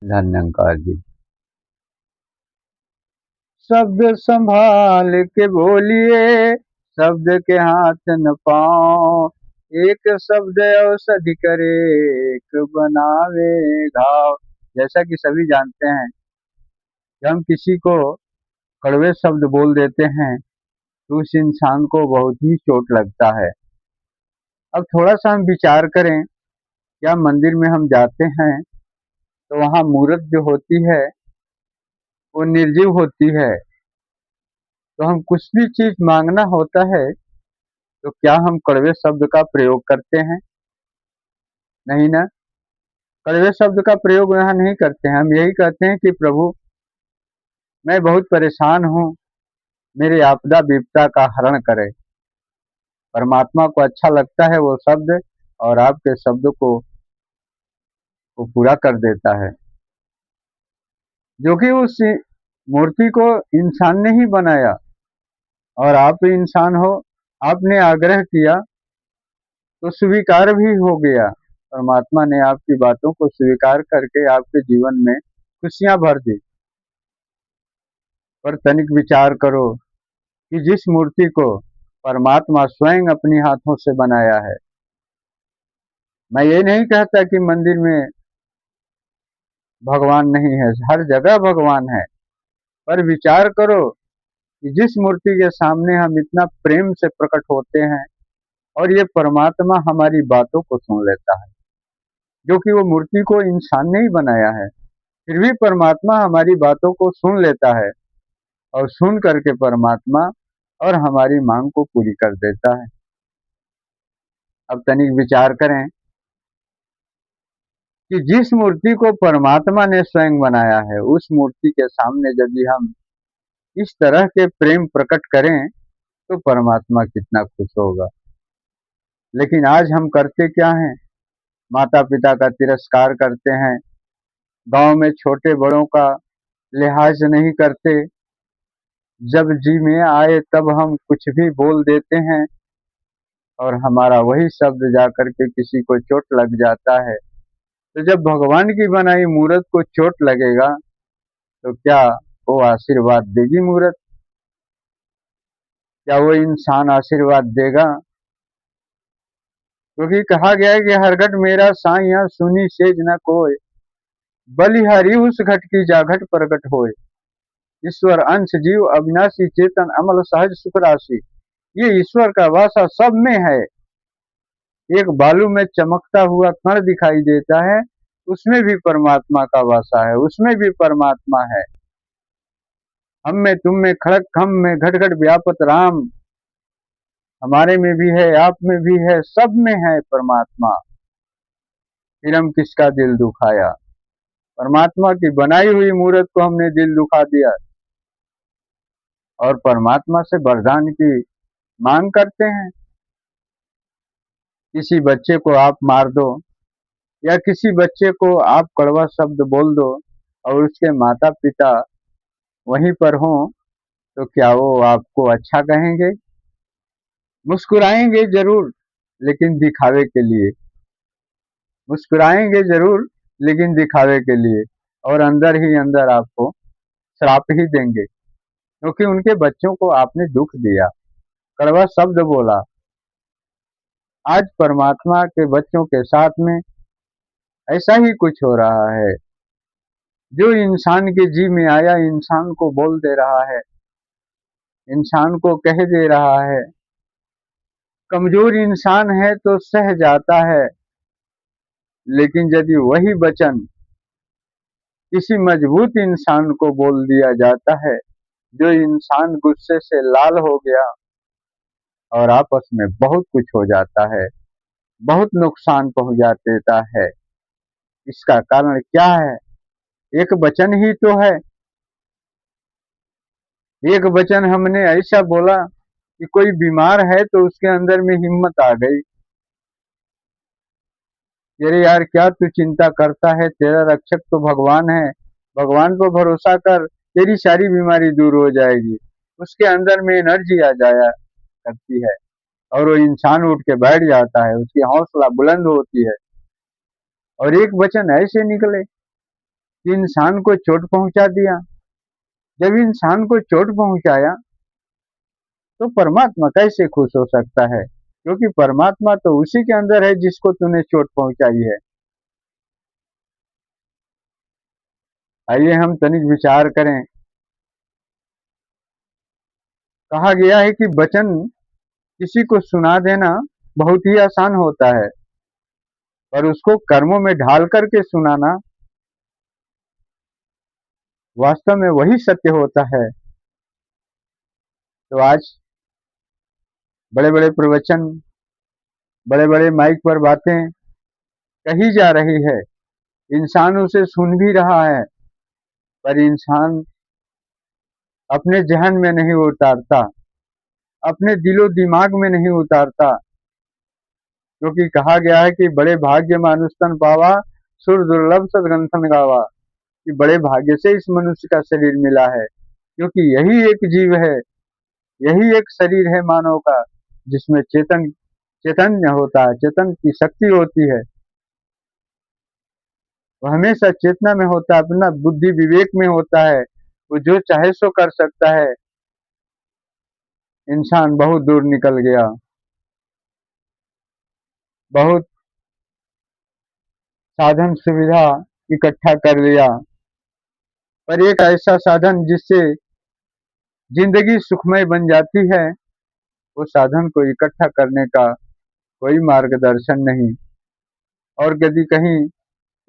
धन्यंकार जी। शब्द संभाल के बोलिए, शब्द के हाथ न पाओ। एक शब्द औषधि करे, एक बनावे घाव। जैसा कि सभी जानते हैं कि हम किसी को कड़वे शब्द बोल देते हैं तो उस इंसान को बहुत ही चोट लगता है। अब थोड़ा सा हम विचार करें, क्या मंदिर में हम जाते हैं तो वहाँ मूर्त जो होती है वो निर्जीव होती है। तो हम कुछ भी चीज मांगना होता है तो क्या हम कड़वे शब्द का प्रयोग करते हैं? नहीं ना। कड़वे शब्द का प्रयोग यहाँ नहीं करते हैं। हम यही कहते हैं कि प्रभु, मैं बहुत परेशान हूँ, मेरे आपदा विपदा का हरण करे। परमात्मा को अच्छा लगता है वो शब्द, और आपके शब्द को वो पूरा कर देता है। जो कि उस मूर्ति को इंसान ने ही बनाया, और आप इंसान हो, आपने आग्रह किया तो स्वीकार भी हो गया। परमात्मा ने आपकी बातों को स्वीकार करके आपके जीवन में खुशियां भर दी। पर तनिक विचार करो कि जिस मूर्ति को परमात्मा स्वयं अपने हाथों से बनाया है। मैं ये नहीं कहता कि मंदिर में भगवान नहीं है, हर जगह भगवान है। पर विचार करो कि जिस मूर्ति के सामने हम इतना प्रेम से प्रकट होते हैं, और ये परमात्मा हमारी बातों को सुन लेता है। जो कि वो मूर्ति को इंसान ने ही बनाया है, फिर भी परमात्मा हमारी बातों को सुन लेता है, और सुन करके परमात्मा और हमारी मांग को पूरी कर देता है। अब तनिक विचार करें कि जिस मूर्ति को परमात्मा ने स्वयं बनाया है, उस मूर्ति के सामने यदि हम इस तरह के प्रेम प्रकट करें तो परमात्मा कितना खुश होगा। लेकिन आज हम करते क्या हैं? माता पिता का तिरस्कार करते हैं, गांव में छोटे बड़ों का लिहाज नहीं करते, जब जी में आए तब हम कुछ भी बोल देते हैं, और हमारा वही शब्द जाकर के किसी को चोट लग जाता है। तो जब भगवान की बनाई मूर्त को चोट लगेगा तो क्या वो आशीर्वाद देगी मूर्त? क्या वो इंसान आशीर्वाद देगा? क्योंकि कहा गया है कि हरघट मेरा साइया सुनी सेज न कोय, बलिहारी उस घट की जाघट प्रगट होए। ईश्वर अंश जीव अविनाशी चेतन अमल सहज सुख राशि। ये ईश्वर का वासा सब में है। एक बालू में चमकता हुआ कण दिखाई देता है, उसमें भी परमात्मा का वासा है, उसमें भी परमात्मा है। हम में तुम में खड़क खम में घट घट व्यापत राम, हमारे में भी है, आप में भी है, सब में है परमात्मा। फिर हम किसका दिल दुखाया? परमात्मा की बनाई हुई मूर्त को हमने दिल दुखा दिया, और परमात्मा से वरदान की मांग करते हैं। किसी बच्चे को आप मार दो, या किसी बच्चे को आप कड़वा शब्द बोल दो, और उसके माता पिता वहीं पर हों, तो क्या वो आपको अच्छा कहेंगे? मुस्कुराएंगे जरूर, लेकिन दिखावे के लिए। मुस्कुराएंगे जरूर, लेकिन दिखावे के लिए, और अंदर ही अंदर आपको श्राप ही देंगे, क्योंकि उनके बच्चों को आपने दुख दिया, कड़वा शब्द बोला। आज परमात्मा के बच्चों के साथ में ऐसा ही कुछ हो रहा है। जो इंसान के जी में आया इंसान को बोल दे रहा है, इंसान को कह दे रहा है। कमजोर इंसान है तो सह जाता है, लेकिन यदि वही वचन किसी मजबूत इंसान को बोल दिया जाता है, जो इंसान गुस्से से लाल हो गया, और आपस में बहुत कुछ हो जाता है, बहुत नुकसान पहुंचा देता है। इसका कारण क्या है? एक वचन ही तो है। एक वचन हमने ऐसा बोला कि कोई बीमार है तो उसके अंदर में हिम्मत आ गई, अरे यार क्या तू चिंता करता है, तेरा रक्षक तो भगवान है, भगवान पर भरोसा कर, तेरी सारी बीमारी दूर हो जाएगी। उसके अंदर में एनर्जी आ जाया करती है, और वो इंसान उठ के बैठ जाता है, उसकी हौसला बुलंद होती है। और एक वचन ऐसे निकले, कि इंसान को चोट पहुंचा दिया। जब इंसान को चोट पहुंचाया तो परमात्मा कैसे खुश हो सकता है, क्योंकि परमात्मा तो उसी के अंदर है जिसको तूने चोट पहुंचाई है। आइए हम तनिक विचार करें। कहा गया है कि वचन किसी को सुना देना बहुत ही आसान होता है, पर उसको कर्मों में ढाल करके सुनाना वास्तव में वही सत्य होता है। तो आज बड़े बड़े प्रवचन, बड़े बड़े माइक पर बातें कही जा रही है, इंसान उसे सुन भी रहा है, पर इंसान अपने जहन में नहीं उतारता, अपने दिलो दिमाग में नहीं उतारता। क्योंकि कहा गया है कि बड़े भाग्य मानुष तन पावा, सुर दुर्लभ सदग्रंथन गावा, कि बड़े भाग्य से इस मनुष्य का शरीर मिला है, क्योंकि यही एक जीव है, यही एक शरीर है मानव का, जिसमें चैतन्य होता है, चेतन की शक्ति होती है। वह हमेशा चेतना में होता है, अपना बुद्धि विवेक में होता है, वो जो चाहे सो कर सकता है। इंसान बहुत दूर निकल गया, बहुत साधन सुविधा इकट्ठा कर लिया, पर एक ऐसा साधन जिससे जिंदगी सुखमय बन जाती है, वो साधन को इकट्ठा करने का कोई मार्गदर्शन नहीं। और यदि कहीं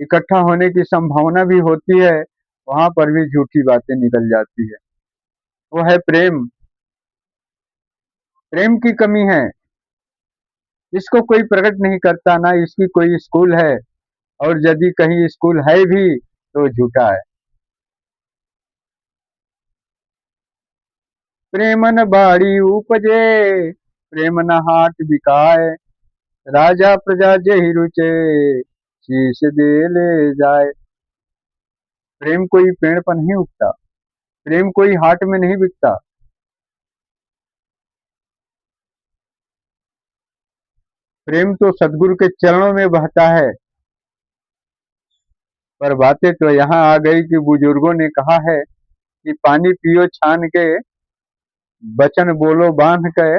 इकट्ठा होने की संभावना भी होती है, वहां पर भी झूठी बातें निकल जाती है। वो है प्रेम। प्रेम की कमी है, इसको कोई प्रकट नहीं करता, ना इसकी कोई स्कूल है, और यदि कहीं स्कूल है भी तो झूठा है। प्रेम न बाड़ी उपजे, प्रेम न हाट बिकाए, राजा प्रजा जेहि रुचे, शीश दे ले जाए। प्रेम कोई पेड़ पर नहीं उगता, प्रेम कोई हाट में नहीं बिकता। प्रेम तो सदगुरु के चरणों में बहता है। पर बातें तो यहाँ आ गई कि बुजुर्गों ने कहा है कि पानी पियो छान के, बचन बोलो बांध के,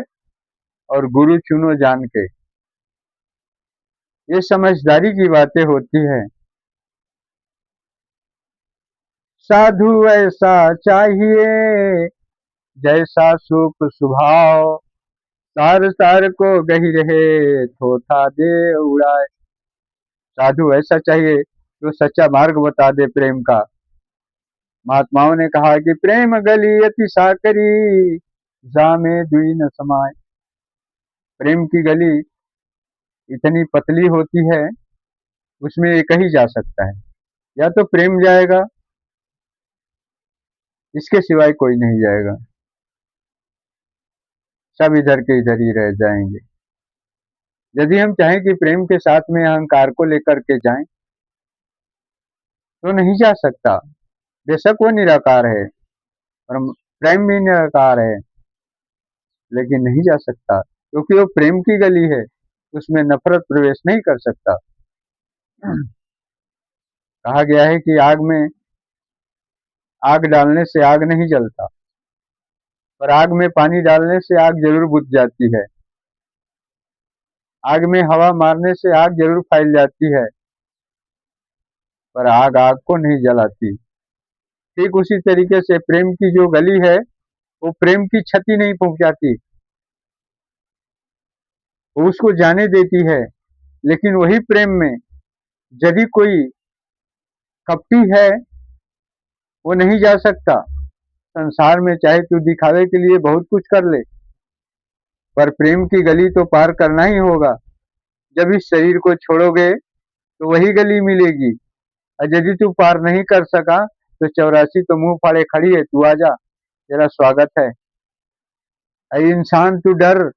और गुरु चुनो जान के। ये समझदारी की बातें होती है। साधु ऐसा चाहिए, जैसा सूप स्वभाव, सार सार को गही रहे, थोथा दे उड़ाए। साधु ऐसा चाहिए जो सच्चा मार्ग बता दे प्रेम का। महात्माओं ने कहा कि प्रेम गली अति साकरी, जामे दुई न समाए। प्रेम की गली इतनी पतली होती है, उसमें एक ही जा सकता है, या तो प्रेम जाएगा, इसके सिवाय कोई नहीं जाएगा। सब इधर के इधर ही रह जाएंगे। यदि हम चाहें कि प्रेम के साथ में अहंकार को लेकर के जाएं, तो नहीं जा सकता। बेशक वो निराकार है और प्रेम भी निराकार है, लेकिन नहीं जा सकता, क्योंकि वो प्रेम की गली है, उसमें नफरत प्रवेश नहीं कर सकता। कहा गया है कि आग में आग डालने से आग नहीं जलता, पर आग में पानी डालने से आग जरूर बुझ जाती है। आग में हवा मारने से आग जरूर फैल जाती है, पर आग आग को नहीं जलाती। ठीक उसी तरीके से प्रेम की जो गली है, वो प्रेम की क्षति नहीं पहुंचाती, वो उसको जाने देती है। लेकिन वही प्रेम में यदि कोई कपटी है, वो नहीं जा सकता। संसार में चाहे तू दिखावे के लिए बहुत कुछ कर ले, पर प्रेम की गली तो पार करना ही होगा। जब इस शरीर को छोड़ोगे तो वही गली मिलेगी, और यदि तू पार नहीं कर सका तो 84 तो मुंह फाड़े खड़ी है, तू आजा, तेरा स्वागत है। अरे इंसान तू डर,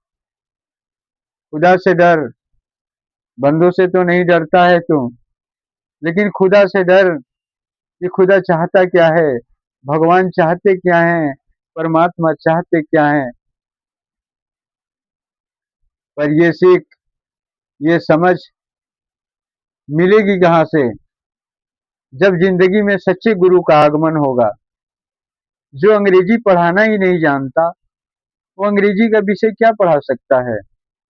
खुदा से डर। बंदों से तो नहीं डरता है तू, लेकिन खुदा से डर कि खुदा चाहता क्या है, भगवान चाहते क्या है, परमात्मा चाहते क्या है। पर ये सीख, ये समझ मिलेगी कहाँ से? जब जिंदगी में सच्चे गुरु का आगमन होगा, जो अंग्रेजी पढ़ाना ही नहीं जानता, वो अंग्रेजी का विषय क्या पढ़ा सकता है?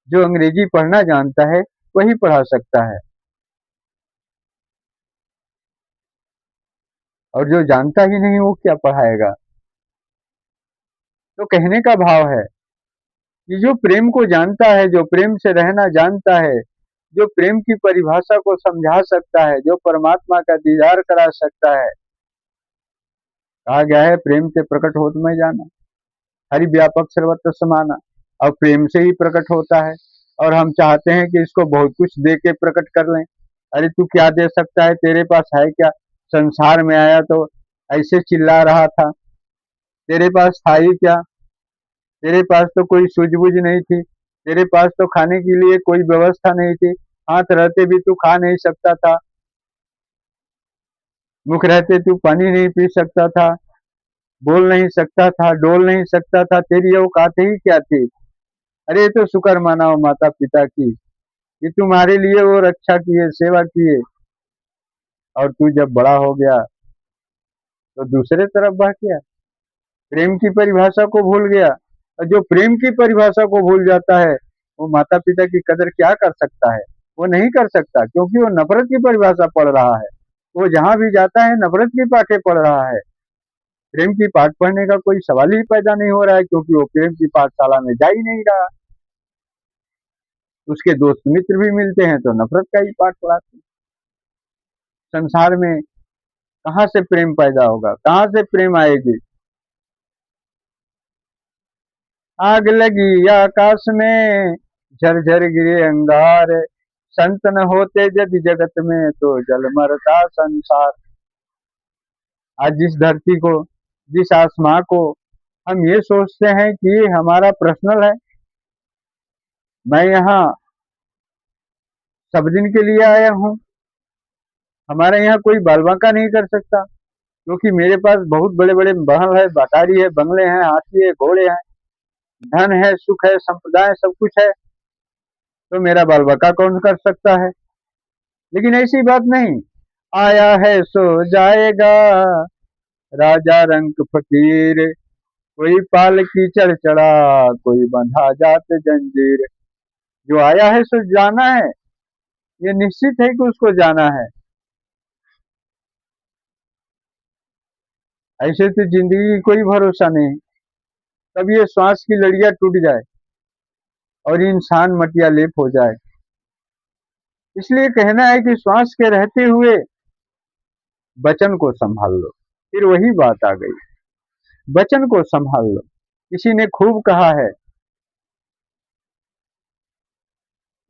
जो अंग्रेजी पढ़ना जानता है वही पढ़ा सकता है, और जो जानता ही नहीं वो क्या पढ़ाएगा? तो कहने का भाव है कि जो प्रेम को जानता है, जो प्रेम से रहना जानता है, जो प्रेम की परिभाषा को समझा सकता है, जो परमात्मा का दीदार करा सकता है, कहा गया है प्रेम से प्रकट होत मैं जाना, हरि व्यापक सर्वत्र समाना। और प्रेम से ही प्रकट होता है, और हम चाहते हैं कि इसको बहुत कुछ दे के प्रकट कर लें। अरे तू क्या दे सकता है, तेरे पास है क्या? संसार में आया तो ऐसे चिल्ला रहा था, तेरे पास था ही क्या? तेरे पास तो कोई सूझबूझ नहीं थी, तेरे पास तो खाने के लिए कोई व्यवस्था नहीं थी, हाथ रहते भी तू खा नहीं सकता था, मुख रहते तू पानी नहीं पी सकता था, बोल नहीं सकता था, डोल नहीं सकता था, तेरी औकात ही क्या थी? अरे तो शुक्र माना माता पिता की कि तुम्हारे लिए वो रक्षा किए, सेवा किए, और तू जब बड़ा हो गया तो दूसरे तरफ बह गया, प्रेम की परिभाषा को भूल गया। और जो प्रेम की परिभाषा को भूल जाता है वो माता पिता की कदर क्या कर सकता है? वो नहीं कर सकता, क्योंकि वो नफरत की परिभाषा पढ़ रहा है। वो जहां भी जाता है नफरत की पाठे पढ़ रहा है, प्रेम की पाठ पढ़ने का कोई सवाल ही पैदा नहीं हो रहा है, क्योंकि वो प्रेम की पाठशाला में जा ही नहीं रहा। उसके दोस्त मित्र भी मिलते हैं तो नफरत का ही पाठ पढ़ाते हैं। संसार में कहाँ से प्रेम पैदा होगा, कहाँ से प्रेम आएगी? आग लगी आकाश में, झरझर गिरे अंगार, संत न होते यदि जगत में तो जल मरता संसार। आज जिस धरती को, जिस आसमां को हम ये सोचते हैं कि ये हमारा पर्सनल है, मैं यहाँ सब दिन के लिए आया हूँ, हमारे यहाँ कोई बाल बांका नहीं कर सकता, क्योंकि मेरे पास बहुत बड़े बड़े महल है, बटारी है, बंगले हैं, हाथी है, घोड़े हैं, धन है, सुख है, संपदा है, सब कुछ है, तो मेरा बाल बांका कौन कर सकता है? लेकिन ऐसी बात नहीं, आया है सो जाएगा, राजा रंक फकीर, कोई पालकी चढ़ चढ़ा, कोई बंधा जात जंजीर। जो आया है सो जाना है, ये निश्चित है कि उसको जाना है। ऐसे तो जिंदगी की कोई भरोसा नहीं, तब ये श्वास की लड़ियां टूट जाए और इंसान मटिया लेप हो जाए। इसलिए कहना है कि श्वास के रहते हुए वचन को संभाल लो। फिर वही बात आ गई, वचन को संभाल लो। किसी ने खूब कहा है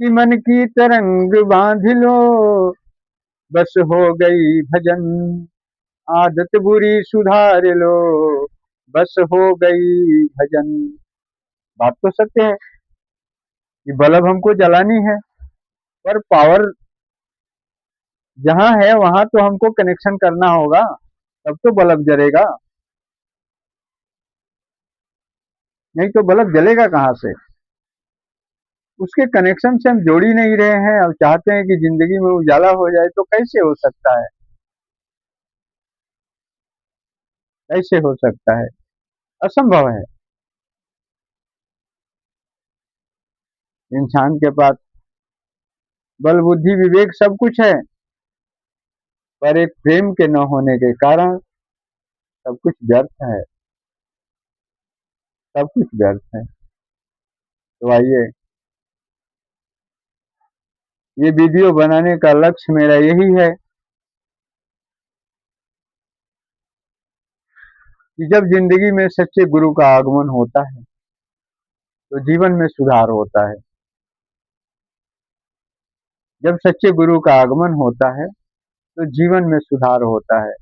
कि मन की तरंग बांध लो, बस हो गई भजन, आदत बुरी सुधार लो, बस हो गई भजन। बात तो सत्य है कि बल्ब हमको जलानी है, पर पावर जहां है वहां तो हमको कनेक्शन करना होगा, तब तो बल्ब जलेगा, नहीं तो बल्ब जलेगा कहाँ से? उसके कनेक्शन से हम जोड़ ही नहीं रहे हैं, अब चाहते हैं कि जिंदगी में उजाला हो जाए, तो कैसे हो सकता है? कैसे हो सकता है? असंभव है। इंसान के पास बल बुद्धि विवेक सब कुछ है, पर एक प्रेम के न होने के कारण सब कुछ व्यर्थ है, सब कुछ व्यर्थ है। तो आइए, ये वीडियो बनाने का लक्ष्य मेरा यही है कि जब जिंदगी में सच्चे गुरु का आगमन होता है तो जीवन में सुधार होता है। जब सच्चे गुरु का आगमन होता है तो जीवन में सुधार होता है।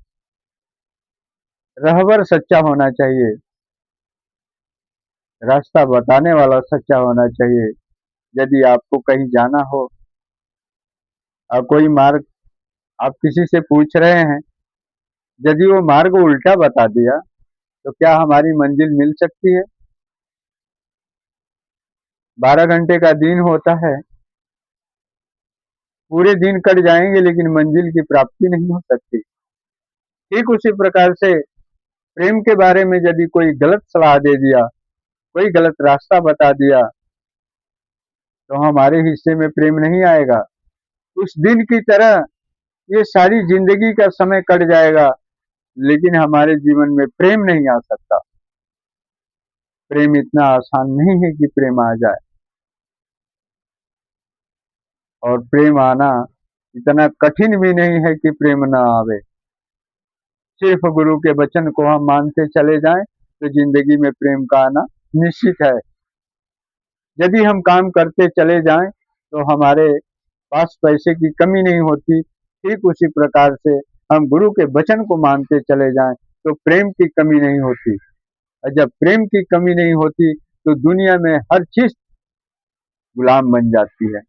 रहबर सच्चा होना चाहिए, रास्ता बताने वाला सच्चा होना चाहिए। यदि आपको कहीं जाना हो और कोई मार्ग आप किसी से पूछ रहे हैं, यदि वो मार्ग उल्टा बता दिया तो क्या हमारी मंजिल मिल सकती है? 12 घंटे का दिन होता है, पूरे दिन कट जाएंगे लेकिन मंजिल की प्राप्ति नहीं हो सकती। ठीक उसी प्रकार से प्रेम के बारे में यदि कोई गलत सलाह दे दिया, कोई गलत रास्ता बता दिया, तो हमारे हिस्से में प्रेम नहीं आएगा। उस दिन की तरह ये सारी जिंदगी का समय कट जाएगा, लेकिन हमारे जीवन में प्रेम नहीं आ सकता। प्रेम इतना आसान नहीं है कि प्रेम आ जाए, और प्रेम आना इतना कठिन भी नहीं है कि प्रेम न आवे। सिर्फ गुरु के वचन को हम मानते चले जाएं तो जिंदगी में प्रेम का आना निश्चित है। यदि हम काम करते चले जाएं तो हमारे पास पैसे की कमी नहीं होती। ठीक उसी प्रकार से हम गुरु के वचन को मानते चले जाएं तो प्रेम की कमी नहीं होती। और जब प्रेम की कमी नहीं होती तो दुनिया में हर चीज गुलाम बन जाती है,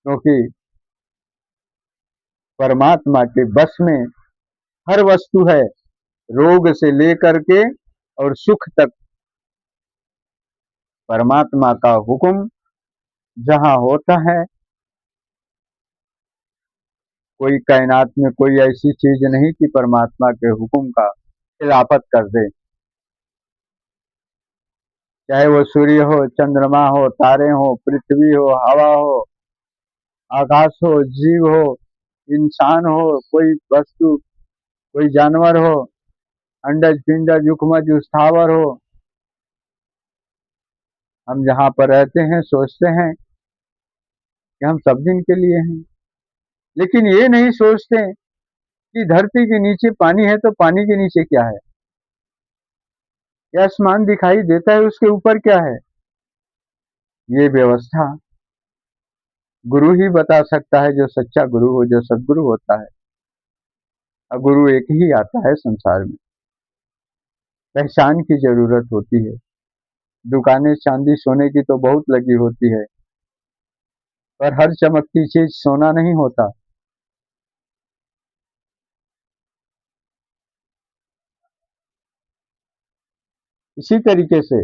क्योंकि परमात्मा के बस में हर वस्तु है, रोग से लेकर के और सुख तक। परमात्मा का हुक्म जहां होता है, कोई कायनात में कोई ऐसी चीज नहीं कि परमात्मा के हुक्म का खिलाफत कर दे। चाहे वो सूर्य हो, चंद्रमा हो, तारे हो, पृथ्वी हो, हवा हो, आकाश हो, जीव हो, इंसान हो, कोई वस्तु, कोई जानवर हो, अंडज पिंडज युग्मज स्थावर हो। हम जहाँ पर रहते हैं सोचते हैं कि हम सब दिन के लिए हैं, लेकिन ये नहीं सोचते कि धरती के नीचे पानी है तो पानी के नीचे क्या है, या आसमान दिखाई देता है उसके ऊपर क्या है। ये व्यवस्था गुरु ही बता सकता है, जो सच्चा गुरु हो, जो सदगुरु होता है। और गुरु एक ही आता है संसार में। पहचान की जरूरत होती है। दुकानें चांदी सोने की तो बहुत लगी होती है, पर हर चमकती चीज सोना नहीं होता। इसी तरीके से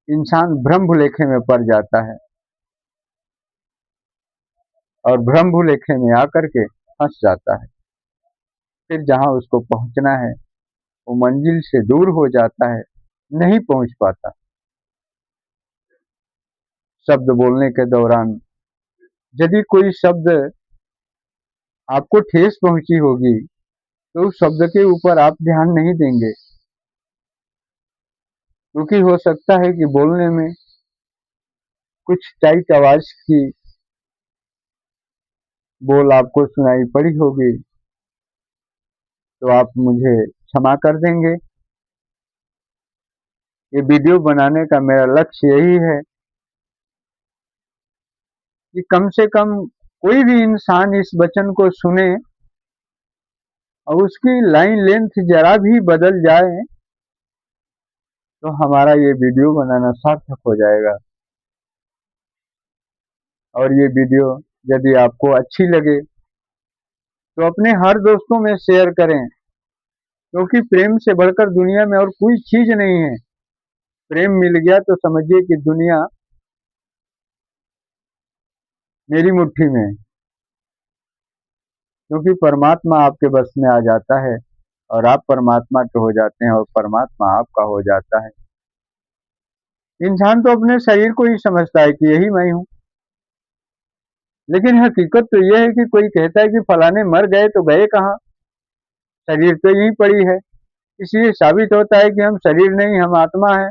इंसान भ्रम भुलेखे में पड़ जाता है, और भ्रम भुलेखे में आकर के फंस जाता है। फिर जहां उसको पहुंचना है वो मंजिल से दूर हो जाता है, नहीं पहुंच पाता। शब्द बोलने के दौरान यदि कोई शब्द आपको ठेस पहुंची होगी तो उस शब्द के ऊपर आप ध्यान नहीं देंगे, क्योंकि हो सकता है कि बोलने में कुछ टाइट आवाज की बोल आपको सुनाई पड़ी होगी, तो आप मुझे क्षमा कर देंगे। ये वीडियो बनाने का मेरा लक्ष्य यही है कि कम से कम कोई भी इंसान इस वचन को सुने और उसकी लाइन लेंथ जरा भी बदल जाए तो हमारा ये वीडियो बनाना सार्थक हो जाएगा। और ये वीडियो यदि आपको अच्छी लगे तो अपने हर दोस्तों में शेयर करें, क्योंकि प्रेम से बढ़कर दुनिया में और कोई चीज नहीं है। प्रेम मिल गया तो समझिए कि दुनिया मेरी मुट्ठी में है, क्योंकि परमात्मा आपके बस में आ जाता है और आप परमात्मा के हो जाते हैं और परमात्मा आपका हो जाता है। इंसान तो अपने शरीर को ही समझता है कि यही मैं हूं, लेकिन हकीकत तो यह है कि कोई कहता है कि फलाने मर गए तो गए कहाँ, शरीर तो यहीं पड़ी है। इसलिए साबित होता है कि हम शरीर नहीं, हम आत्मा है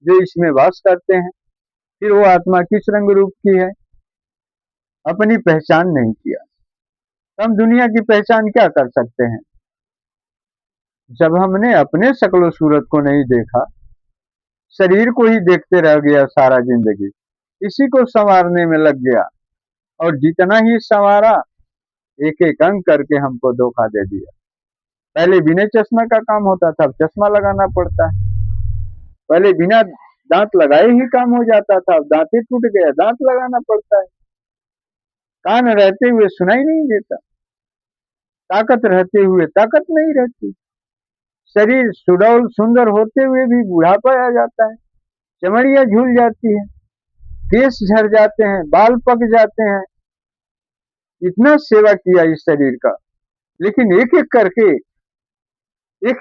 जो इसमें वास करते हैं। फिर वो आत्मा किस रंग रूप की है, अपनी पहचान नहीं किया तो हम दुनिया की पहचान क्या कर सकते हैं। जब हमने अपने शक्ल सूरत को नहीं देखा, शरीर को ही देखते रह गया सारा जिंदगी, इसी को संवारने में लग गया, और जितना ही संवारा एक एक अंक करके हमको धोखा दे दिया। पहले बिना चश्मा का काम होता था, अब चश्मा लगाना पड़ता है। पहले बिना दांत लगाए ही काम हो जाता था, अब दांत टूट गया, दांत लगाना पड़ता है। कान रहते हुए सुनाई नहीं देता, ताकत रहते हुए ताकत नहीं रहती। शरीर सुडौल सुंदर होते हुए भी बुढ़ापा आ जाता है, चमड़ियां झूल जाती है, केस झड़ जाते हैं, बाल पक जाते हैं। इतना सेवा किया इस शरीर का, लेकिन एक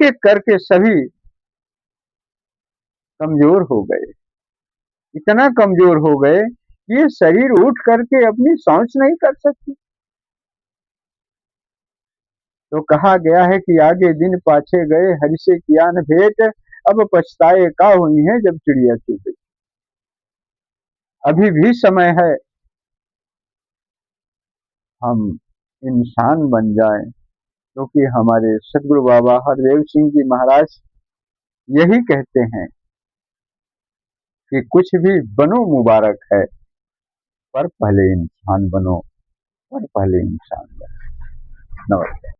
एक करके सभी कमजोर हो गए, इतना कमजोर हो गए कि ये शरीर उठ करके अपनी सांस नहीं कर सकती। तो कहा गया है कि आगे दिन पाछे गए, हरि से किया न भेंट, अब पछताए का हुई है जब चिड़िया चुग गई। अभी भी समय है, हम इंसान बन जाएं, क्योंकि हमारे सदगुरु बाबा हरदेव सिंह जी महाराज यही कहते हैं कि कुछ भी बनो मुबारक है, पर पहले इंसान बनो, पर पहले इंसान बनो। नमस्कार।